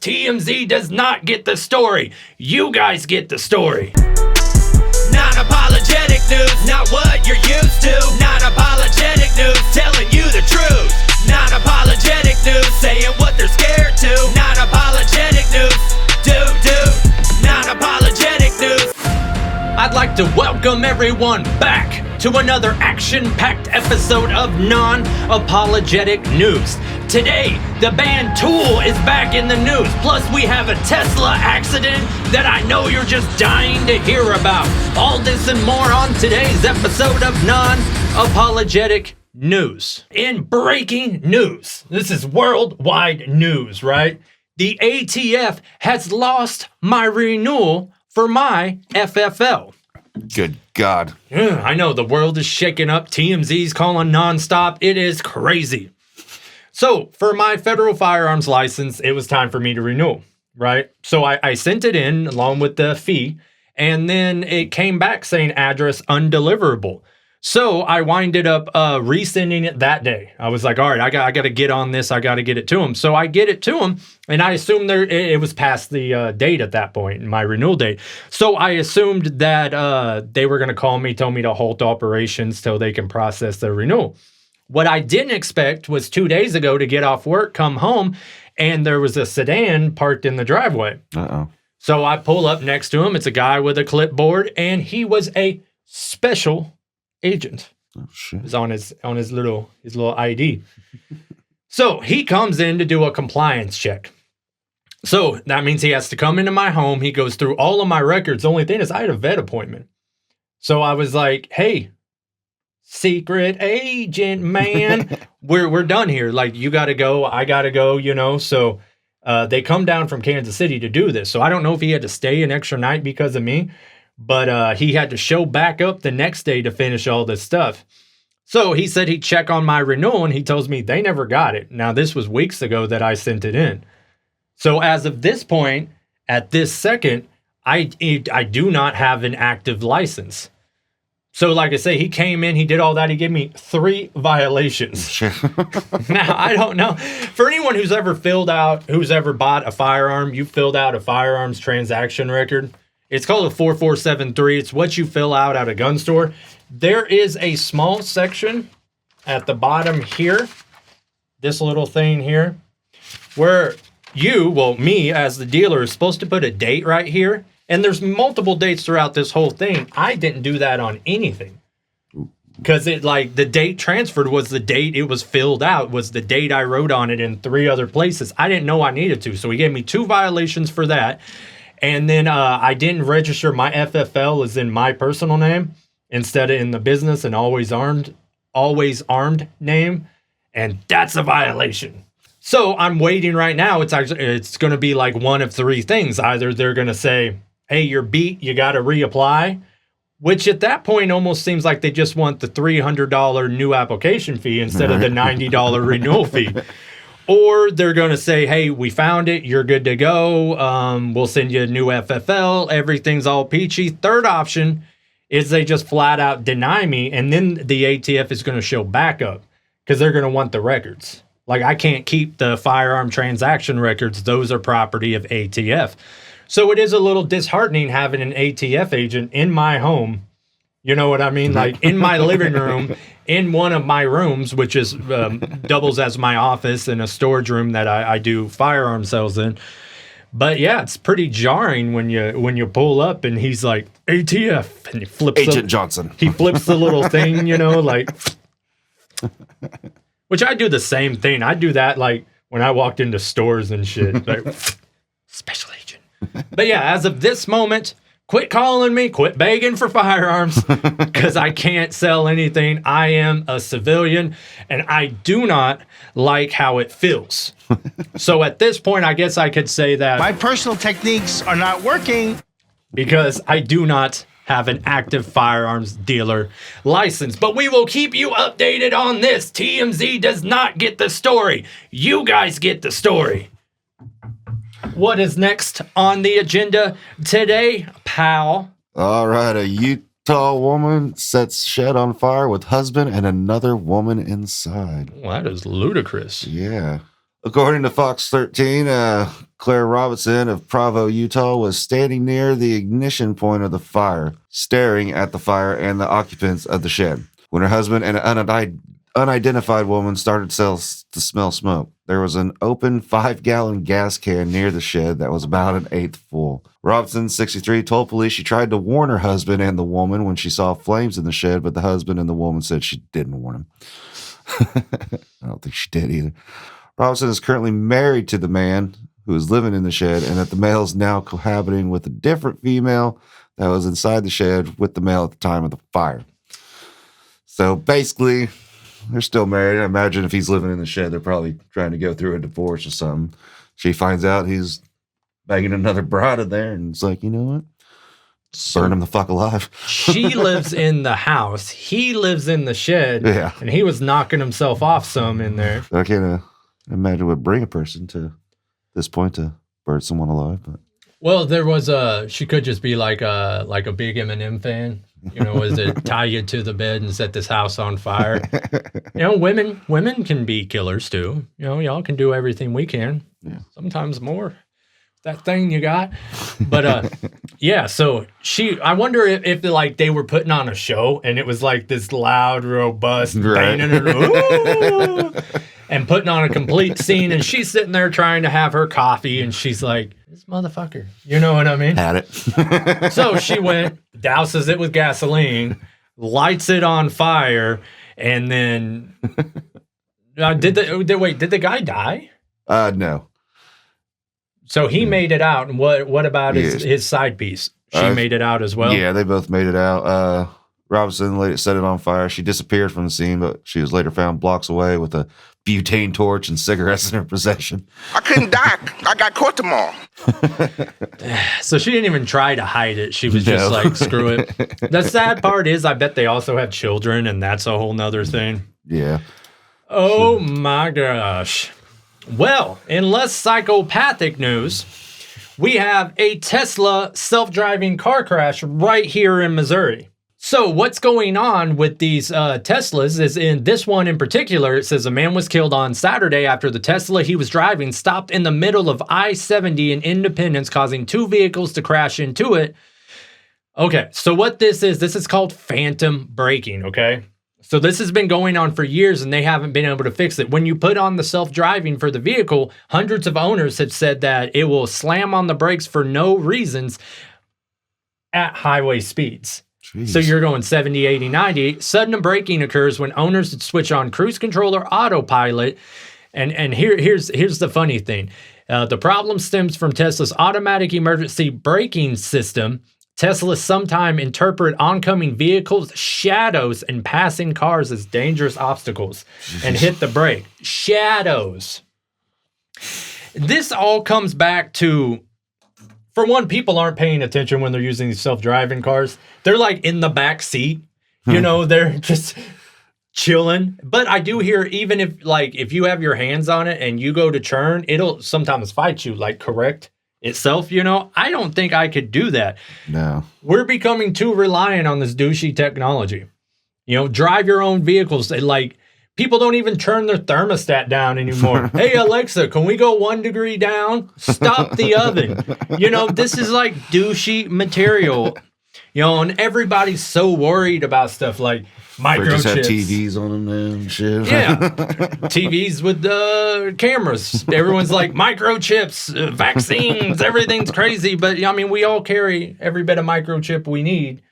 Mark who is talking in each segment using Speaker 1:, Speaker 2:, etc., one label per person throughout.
Speaker 1: TMZ does not get the story. You guys get the story. Non-apologetic news, not what you're used to. Non-apologetic news, telling you the truth. Non-apologetic news, saying what they're scared to. Non-apologetic news, non-apologetic news. I'd like to welcome everyone back to another action-packed episode of Non-Apologetic News. Today, the band Tool is back in the news. Plus, we have a Tesla accident that I know you're just dying to hear about. All this and more on today's episode of Non-Apologetic News. In breaking news, this is worldwide news, right? The ATF has lost my renewal for my FFL.
Speaker 2: Good God.
Speaker 1: I know, the world is shaking up. TMZ's calling nonstop. It is crazy. So, for my federal firearms license, it was time for me to renew, right? So, I sent it in along with the fee, and then it came back saying address undeliverable. So, I winded up resending it that day. I was like, all right, I got to get on this. I got to get it to him. So, I get it to him, and I assumed it was past the date at that point, my renewal date. So, I assumed that they were going to call me, tell me to halt operations till they can process the renewal. What I didn't expect was 2 days ago to get off work, come home, and there was a sedan parked in the driveway.
Speaker 2: Uh-oh.
Speaker 1: So I pull up next to him. It's a guy with a clipboard, and he was a special agent.
Speaker 2: Oh, shit.
Speaker 1: It was on his little ID. So he comes in to do a compliance check. So that means he has to come into my home. He goes through all of my records. The only thing is I had a vet appointment. So I was like, hey, secret agent, man, we're done here. Like, you got to go. I got to go, you know. So they come down from Kansas City to do this. So I don't know if he had to stay an extra night because of me, but he had to show back up the next day to finish all this stuff. So he said he'd check on my renewal, and he tells me they never got it. Now, this was weeks ago that I sent it in. So as of this point, at this second, I do not have an active license. So like I say, he came in, he did all that. He gave me 3 violations. Now, I don't know. For anyone who's ever bought a firearm, you filled out a firearms transaction record. It's called a 4473. It's what you fill out at a gun store. There is a small section at the bottom here, this little thing here, where me as the dealer is supposed to put a date right here. And there's multiple dates throughout this whole thing. I didn't do that on anything. Because the date transferred was the date it was filled out, was the date I wrote on it in 3 other places. I didn't know I needed to. So he gave me 2 violations for that. And then I didn't register my FFL as in my personal name instead of in the business and always armed name. And that's a violation. So I'm waiting right now. It's going to be like one of 3 things. Either they're going to say, hey, you're beat, you got to reapply, which at that point almost seems like they just want the $300 new application fee instead of the $90 renewal fee. Or they're going to say, hey, we found it, you're good to go, we'll send you a new FFL, everything's all peachy. Third option is they just flat out deny me, and then the ATF is going to show backup because they're going to want the records. Like, I can't keep the firearm transaction records. Those are property of ATF. So it is a little disheartening having an ATF agent in my home. You know what I mean? Like, in my living room, in one of my rooms, which is doubles as my office and a storage room that I do firearm sales in. But yeah, it's pretty jarring when you pull up and he's like, ATF, and he flips
Speaker 2: Agent Johnson.
Speaker 1: He flips the little thing, you know, like... Which I do the same thing. I do that like when I walked into stores and shit. Like, special agent. But yeah, as of this moment, quit calling me, quit begging for firearms, because I can't sell anything. I am a civilian, and I do not like how it feels. So at this point, I guess I could say that
Speaker 3: my personal techniques are not working
Speaker 1: because I do not have an active firearms dealer license. But we will keep you updated on this. TMZ does not get the story. You guys get the story. What is next on the agenda today, pal?
Speaker 2: All right, a Utah woman sets shed on fire with husband and another woman inside.
Speaker 1: Well, that is ludicrous.
Speaker 2: Yeah. According to Fox 13, Claire Robinson of Provo, Utah, was standing near the ignition point of the fire, staring at the fire and the occupants of the shed, when her husband and an unidentified woman started to smell smoke. There was an open 5-gallon gas can near the shed that was about an eighth full. Robinson, 63, told police she tried to warn her husband and the woman when she saw flames in the shed, but the husband and the woman said she didn't warn him. I don't think she did either. Robinson is currently married to the man who is living in the shed, and that the male is now cohabiting with a different female that was inside the shed with the male at the time of the fire. So basically, they're still married. I imagine if he's living in the shed, they're probably trying to go through a divorce or something. She finds out he's banging another broad in there, and it's like, you know what? Burn him the fuck alive.
Speaker 1: She lives in the house. He lives in the shed.
Speaker 2: Yeah.
Speaker 1: And he was knocking himself off some in there.
Speaker 2: I can't imagine what would bring a person to this point to burn someone alive. But
Speaker 1: Well, there was she could just be like a big Eminem fan. You know, is it tie you to the bed and set this house on fire? You know, women can be killers too. You know, y'all can do everything we can.
Speaker 2: Yeah.
Speaker 1: Sometimes more. That thing you got. But yeah, so I wonder if like they were putting on a show and it was like this loud, robust banging and putting on a complete scene, and she's sitting there trying to have her coffee and she's like, this motherfucker. You know what I mean?
Speaker 2: had it.
Speaker 1: So she went, douses it with gasoline, lights it on fire, and then did the guy die?
Speaker 2: No.
Speaker 1: So he made it out, and what about his side piece? She made it out as well?
Speaker 2: Yeah, they both made it out. Robinson set it on fire. She disappeared from the scene, but she was later found blocks away with a butane torch and cigarettes in her possession.
Speaker 4: I couldn't die. I got caught tomorrow.
Speaker 1: So she didn't even try to hide it. She was just like, screw it. The sad part is I bet they also have children, and that's a whole nother thing.
Speaker 2: Yeah.
Speaker 1: Oh my gosh. Well, in less psychopathic news, we have a Tesla self-driving car crash right here in Missouri. So what's going on with these Teslas is, in this one in particular, it says a man was killed on Saturday after the Tesla he was driving stopped in the middle of I-70 in Independence, causing two vehicles to crash into it. Okay, so what this is called phantom braking, okay? So this has been going on for years, and they haven't been able to fix it. When you put on the self-driving for the vehicle, hundreds of owners have said that it will slam on the brakes for no reasons at highway speeds.
Speaker 2: Jeez.
Speaker 1: So you're going 70, 80, 90. Sudden braking occurs when owners switch on cruise control or autopilot. And here's the funny thing. The problem stems from Tesla's automatic emergency braking system. Tesla sometimes interpret oncoming vehicles, shadows, and passing cars as dangerous obstacles and hit the brake. Shadows. This all comes back to, for one, people aren't paying attention when they're using these self-driving cars. They're like in the back seat. You know, they're just chilling. But I do hear, even if you have your hands on it and you go to turn, it'll sometimes fight you, like correct itself, you know. I don't think I could do that.
Speaker 2: No.
Speaker 1: We're becoming too reliant on this douchey technology. You know, drive your own vehicles. Like, people don't even turn their thermostat down anymore. Hey, Alexa, can we go 1 degree down? Stop the oven. You know, this is like douchey material. You know, and everybody's so worried about stuff like microchips.
Speaker 2: Have TVs on them now and shit.
Speaker 1: Yeah. TVs with cameras. Everyone's like, microchips, vaccines, everything's crazy. But, I mean, we all carry every bit of microchip we need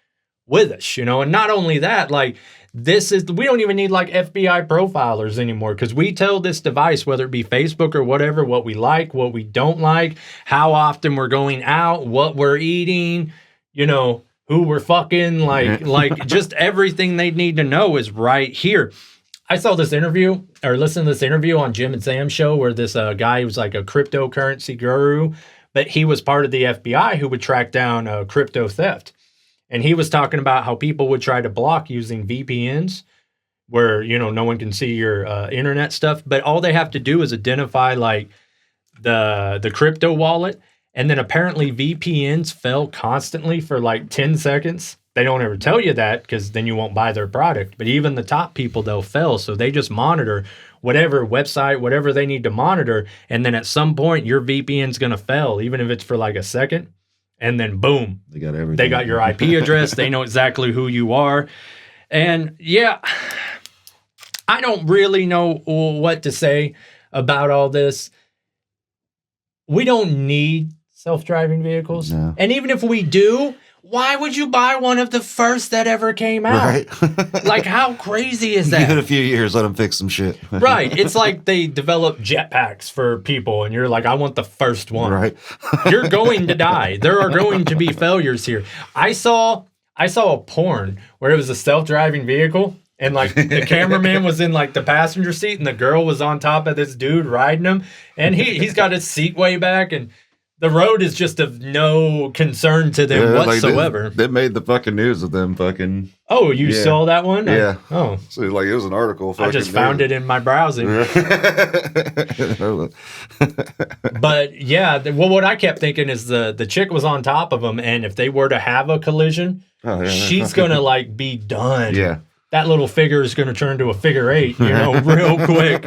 Speaker 1: with us, you know. And not only that, like, we don't even need like FBI profilers anymore, because we tell this device, whether it be Facebook or whatever, what we like, what we don't like, how often we're going out, what we're eating, you know, who we're fucking, like just everything they need to know is right here. I saw this interview, or listened to this interview on Jim and Sam's show, where this guy who was like a cryptocurrency guru, but he was part of the FBI who would track down crypto theft. And he was talking about how people would try to block using VPNs, where, you know, no one can see your internet stuff, but all they have to do is identify like the crypto wallet. And then apparently VPNs fail constantly for like 10 seconds. They don't ever tell you that, because then you won't buy their product. But even the top people, they'll fail. So they just monitor whatever website, whatever they need to monitor. And then at some point, your VPN's going to fail, even if it's for like a second. And then boom,
Speaker 2: They got everything.
Speaker 1: they got your IP address. They know exactly who you are. And yeah, I don't really know what to say about all this. We don't need self-driving vehicles.
Speaker 2: No.
Speaker 1: And even if we do, why would you buy one of the first that ever came out?
Speaker 2: Right.
Speaker 1: Like, how crazy is
Speaker 2: Give it
Speaker 1: that?
Speaker 2: a few years, let them fix some shit.
Speaker 1: Right. It's like they develop jetpacks for people, and you're like, I want the first one.
Speaker 2: Right.
Speaker 1: You're going to die. There are going to be failures here. I saw a porn where it was a self-driving vehicle, and like the cameraman was in like the passenger seat, and the girl was on top of this dude riding him, and he's got his seat way back, and the road is just of no concern to them whatsoever.
Speaker 2: They made the fucking news of them fucking.
Speaker 1: Oh, you saw that one?
Speaker 2: Yeah.
Speaker 1: Oh,
Speaker 2: So like it was an article.
Speaker 1: I just found it in my browsing. But yeah, well, what I kept thinking is the chick was on top of him, and if they were to have a collision, she's gonna like be done.
Speaker 2: Yeah.
Speaker 1: That little figure is gonna turn to a figure 8, real quick.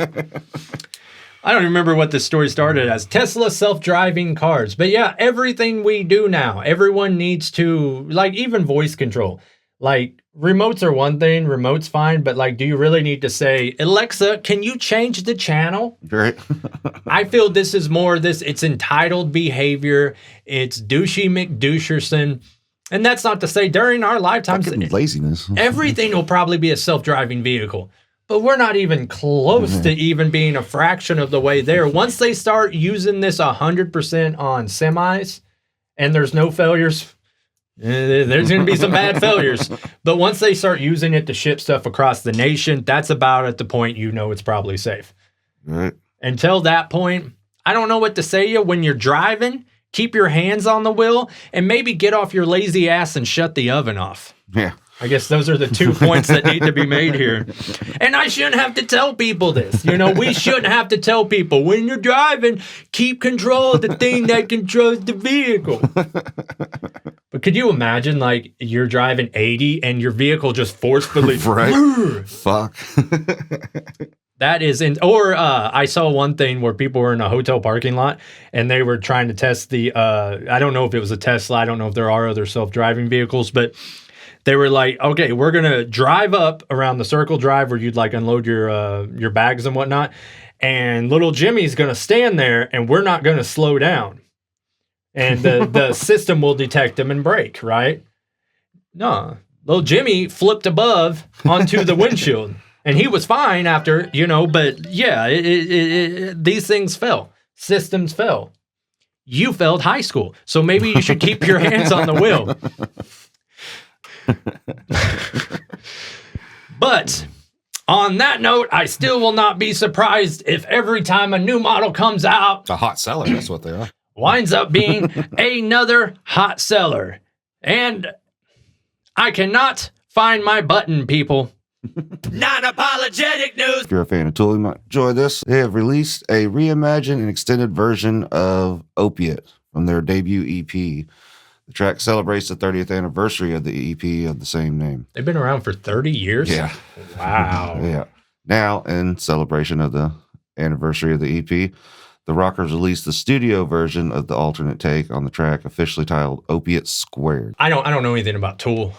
Speaker 1: I don't remember what this story started as. Tesla self-driving cars. But yeah, everything we do now, everyone needs to, like, even voice control. Like, remotes are one thing, remote's fine, but like, do you really need to say, Alexa, can you change the channel?
Speaker 2: Right.
Speaker 1: I feel this is more it's entitled behavior. It's douchey McDoucherson. And that's not to say during our lifetimes,
Speaker 2: Fucking laziness.
Speaker 1: everything will probably be a self-driving vehicle. But we're not even close to even being a fraction of the way there. Once they start using this 100% on semis and there's no failures, there's going to be some bad failures. But once they start using it to ship stuff across the nation, that's about at the point it's probably safe.
Speaker 2: Right.
Speaker 1: Until that point, I don't know what to say to you. When you're driving, keep your hands on the wheel and maybe get off your lazy ass and shut the oven off.
Speaker 2: Yeah.
Speaker 1: I guess those are the 2 points that need to be made here. And I shouldn't have to tell people this. We shouldn't have to tell people when you're driving, keep control of the thing that controls the vehicle. But could you imagine, like, you're driving 80 and your vehicle just forcefully...
Speaker 2: Right. Fuck.
Speaker 1: That is... I saw one thing where people were in a hotel parking lot and they were trying to test the... I don't know if it was a Tesla. I don't know if there are other self-driving vehicles, but... They were like, okay, we're going to drive up around the circle drive where you'd like unload your bags and whatnot. And little Jimmy's going to stand there and we're not going to slow down. And the system will detect him and brake, right? No. Little Jimmy flipped above onto the windshield. And he was fine after, but yeah, these things fell. Systems fell. You failed high school. So maybe you should keep your hands on the wheel. But on that note, I still will not be surprised if every time a new model comes out,
Speaker 2: A hot seller, that's what they are.
Speaker 1: winds up being another hot seller. And I cannot find my button, people. Non-apologetic news.
Speaker 2: If you're a fan of Tool, you might enjoy this. They have released a reimagined and extended version of Opiate from their debut EP. The track celebrates the 30th anniversary of the EP of the same name.
Speaker 1: They've been around for 30 years?
Speaker 2: Yeah.
Speaker 1: Wow.
Speaker 2: Yeah. Now, in celebration of the anniversary of the EP, the Rockers released the studio version of the alternate take on the track, officially titled Opiate Squared.
Speaker 1: I don't know anything about Tool.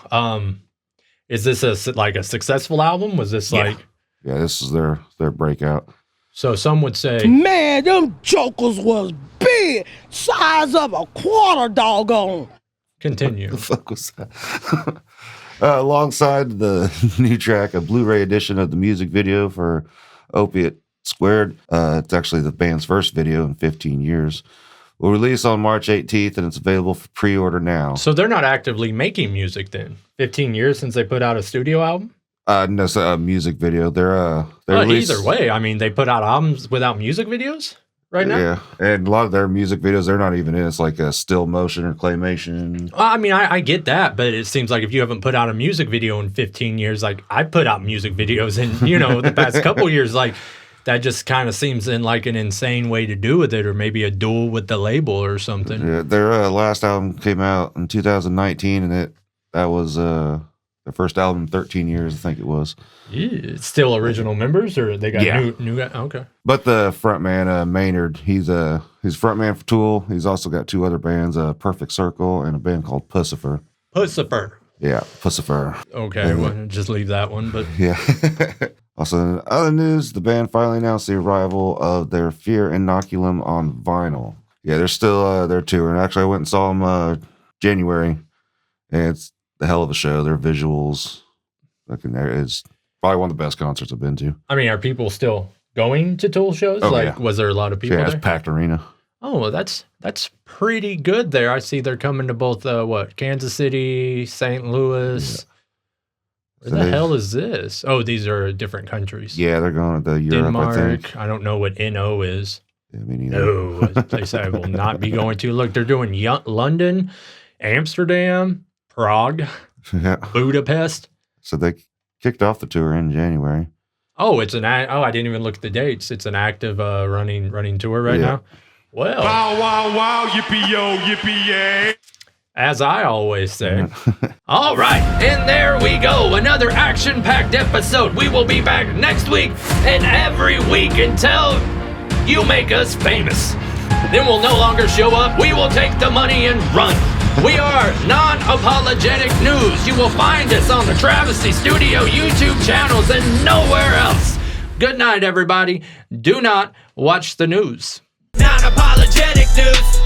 Speaker 1: Is this a successful album? Was this
Speaker 2: Yeah, this is their breakout.
Speaker 1: So some would say,
Speaker 5: Man, them jokers was big, size of a quarter doggone.
Speaker 1: continue.
Speaker 2: The fuck was that? Alongside the new track, a Blu-ray edition of the music video for Opiate Squared. It's actually the band's first video in 15 years. Will release on March 18th, and it's available for pre-order now.
Speaker 1: So they're not actively making music then? 15 years since they put out a studio album?
Speaker 2: No, it's a music video. They're
Speaker 1: Either way, I mean, they put out albums without music videos right now?
Speaker 2: Yeah, and a lot of their music videos, they're not even in. It's like a still motion or claymation.
Speaker 1: Well, I mean, I get that, but it seems like if you haven't put out a music video in 15 years, like I put out music videos in, the past couple years, like that just kind of seems in like an insane way to do with it, or maybe a duel with the label or something.
Speaker 2: Yeah, their last album came out in 2019, and they Their first album in 13 years, I think it was.
Speaker 1: Yeah, it's still original members, or they got new guys? Okay.
Speaker 2: But the frontman, Maynard, he's frontman for Tool. He's also got 2 other bands, Perfect Circle and a band called Pussifer.
Speaker 1: Pussifer.
Speaker 2: Yeah, Pussifer.
Speaker 1: Okay, well, just leave that one. But
Speaker 2: yeah. Also, in other news, the band finally announced the arrival of their Fear Inoculum on vinyl. Yeah, they're still they're touring. Actually, I went and saw them January, and it's the hell of a show. Their visuals, it's probably one of the best concerts I've been to.
Speaker 1: I mean, are people still going to Tool shows? Was there a lot of people
Speaker 2: there?
Speaker 1: there?
Speaker 2: It's packed arena.
Speaker 1: Oh, well, that's pretty good there. I see they're coming to both Kansas City, St. Louis.
Speaker 2: Yeah.
Speaker 1: Where the hell is this? Oh, these are different countries.
Speaker 2: Yeah, they're going to Europe,
Speaker 1: Denmark.
Speaker 2: I think.
Speaker 1: I don't know what NO is.
Speaker 2: Yeah, me neither.
Speaker 1: No, a place I will not be going to. Look, they're doing London, Amsterdam, Prague, Budapest.
Speaker 2: So they kicked off the tour in January.
Speaker 1: Oh, I didn't even look at the dates. It's an active running tour right now. Well,
Speaker 3: Wow, wow, wow, yippee-yo, yippee-yay.
Speaker 1: As I always say. All right, and there we go. Another action-packed episode. We will be back next week and every week until you make us famous. Then we'll no longer show up. We will take the money and run. We are Non-Apologetic News. You will find us on the Travisty Studio YouTube channels and nowhere else. Good night, everybody. Do not watch the news. Non-Apologetic News.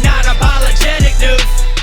Speaker 1: Non-Apologetic News.